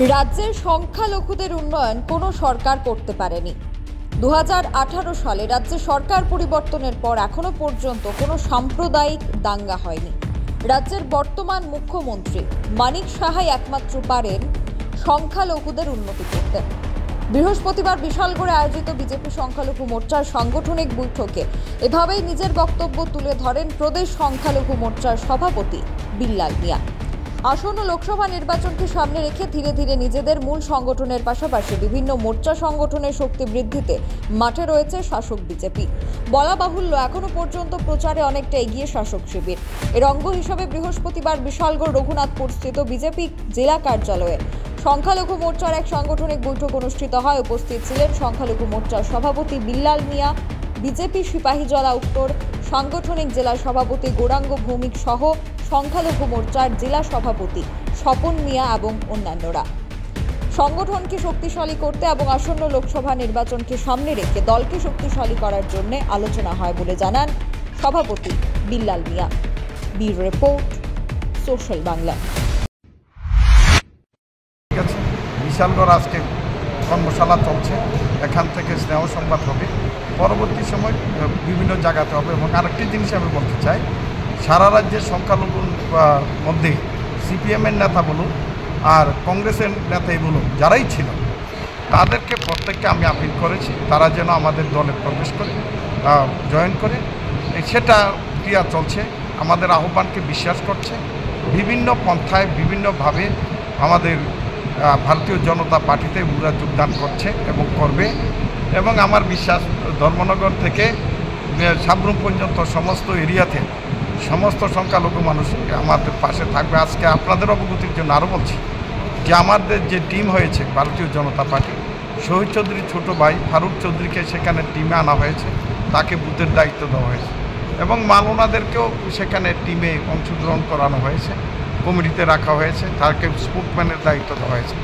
রাজ্যের সংখ্যালঘুদের উন্নয়ন কোনো সরকার করতে পারেনি। 2018 সালে রাজ্যে সরকার পরিবর্তনের পর এখনো পর্যন্ত কোনো সাম্প্রদায়িক দাঙ্গা হয়নি। রাজ্যের বর্তমান মুখ্যমন্ত্রী মানিক সাহাই একমাত্র পারেন সংখ্যালঘুদের উন্নতি করতে। বৃহস্পতিবার বিশালগড়ে আয়োজিত বিজেপি সংখ্যালঘু মোর্চার সাংগঠনিক বৈঠকে এভাবেই নিজের বক্তব্য তুলে ধরেন প্রদেশ সংখ্যালঘু মোর্চার সভাপতি বিল্লাল মিয়া। আসন্ন লোকসভা নির্বাচনকে সামনে রেখে ধীরে ধীরে নিজেদের মূল সংগঠনের পাশাপাশি বিভিন্ন মোর্চা সংগঠনের শক্তি বৃদ্ধিতে মাঠে রয়েছে শাসক বিজেপি। বলা বাহুল্য, এখনো পর্যন্ত প্রচারে অনেকটা এগিয়ে শাসক শিবির। এর অঙ্গ হিসেবে বৃহস্পতিবার বিশালগড় রঘুনাথপুর স্থিত বিজেপি জেলা কার্যালয়ে সংখ্যালঘু মোর্চার এক সাংগঠনিক বৈঠক অনুষ্ঠিত হয়। উপস্থিত ছিলেন সংখ্যালঘু মোর্চার সভাপতি বিল্লাল মিয়া, বিজেপি সিপাহীজলা উত্তর সাংগঠনিক জেলা সভাপতি গৌরাঙ্গ ভৌমিক সহ সংখ্যালঘু মোর্চার জেলা সভাপতি স্বপন মিয়া এবং অন্যান্যরা। সংগঠনকে শক্তিশালী করতে এবং আসন্ন লোকসভা নির্বাচনকে সামনে রেখে দলকে শক্তিশালী করার জন্য আলোচনা হয় বলে জানান সভাপতি Billal Mia. Bureau report, social Bangla. Bishalgarh আজকে কর্মশালা চলছে, এখান থেকে স্নেহ সংবাদ হবে, পরবর্তী সময় বিভিন্ন জায়গাতে হবে। এবং আরেকটি জিনিস আমি বলতে চাই, সারা রাজ্যের সংখ্যালঘুর মধ্যে সিপিএমের নেতা বলুন আর কংগ্রেসের নেতাই বলুন, যারাই ছিল তাদেরকে প্রত্যেককে আমি আপিল করেছি তারা যেন আমাদের দলে প্রবেশ করে জয়েন করে। সেটা ক্রিয়া চলছে, আমাদের আহ্বানকে বিশ্বাস করছে। বিভিন্ন পন্থায় বিভিন্নভাবে আমাদের ভারতীয় জনতা পার্টিতে ওরা যোগদান করছে এবং করবে। এবং আমার বিশ্বাস ধর্মনগর থেকে সাবরুম পর্যন্ত সমস্ত এরিয়াতে সমস্ত সংখ্যালঘু মানুষ আমাদের পাশে থাকবে। আজকে আপনাদের অবগতির জন্য আরও বলছি যে আমাদের যে টিম হয়েছে ভারতীয় জনতা পার্টি, শহীদ চৌধুরীর ছোটো ভাই ফারুক চৌধুরীকে সেখানে টিমে আনা হয়েছে, তাকে বুথের দায়িত্ব দেওয়া হয়েছে এবং মালওনাদেরকেও সেখানে টিমে অংশগ্রহণ করানো হয়েছে, কমিটিতে রাখা হয়েছে, তাকে স্পোকম্যানের দায়িত্ব দেওয়া হয়েছে।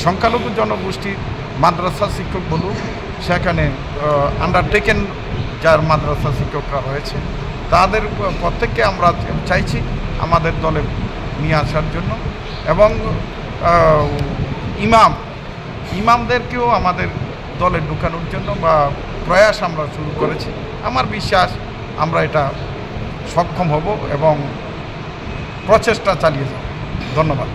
সংখ্যালঘু জনগোষ্ঠীর মাদ্রাসা শিক্ষক বলুন, সেখানে আন্ডারটেকেন যার মাদ্রাসা শিক্ষকরা রয়েছে তাদের প্রত্যেককে আমরা চাইছি আমাদের দলে নিয়ে আসার জন্য। এবং ইমামদেরকেও আমাদের দলে ঢুকানোর জন্য বা প্রয়াস আমরা শুরু করেছি। আমার বিশ্বাস আমরা এটা সক্ষম হব এবং প্রচেষ্টা চালিয়ে যাব। ধন্যবাদ।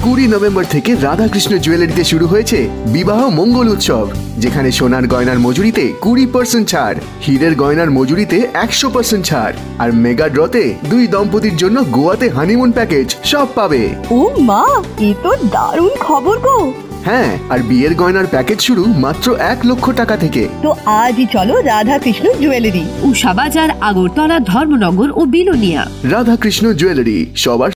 20 নভেম্বর থেকে রাধাকৃষ্ণ জুয়েলারিতে শুরু হয়েছে বিবাহ মঙ্গল উৎসব, যেখানে সোনার গয়নার মজুরিতে 20% ছাড়, হীরের গয়নার মজুরিতে 100% ছাড়, আর মেগা ড্রতে 2 দম্পতির জন্য গোয়াতে হানিমুন প্যাকেজ সব পাবে। ও মা, এ তো দারুণ খবর গো। হ্যাঁ, আর বিয়ের গয়নার প্যাকেজ শুরু মাত্র 1 লক্ষ টাকা থেকে। তো আজই চলো রাধাকৃষ্ণ জুয়েলারি, উষা বাজার, আগরতলা, ধর্মনগর ও বিলোনিয়া। রাধাকৃষ্ণ জুয়েলারি, সবার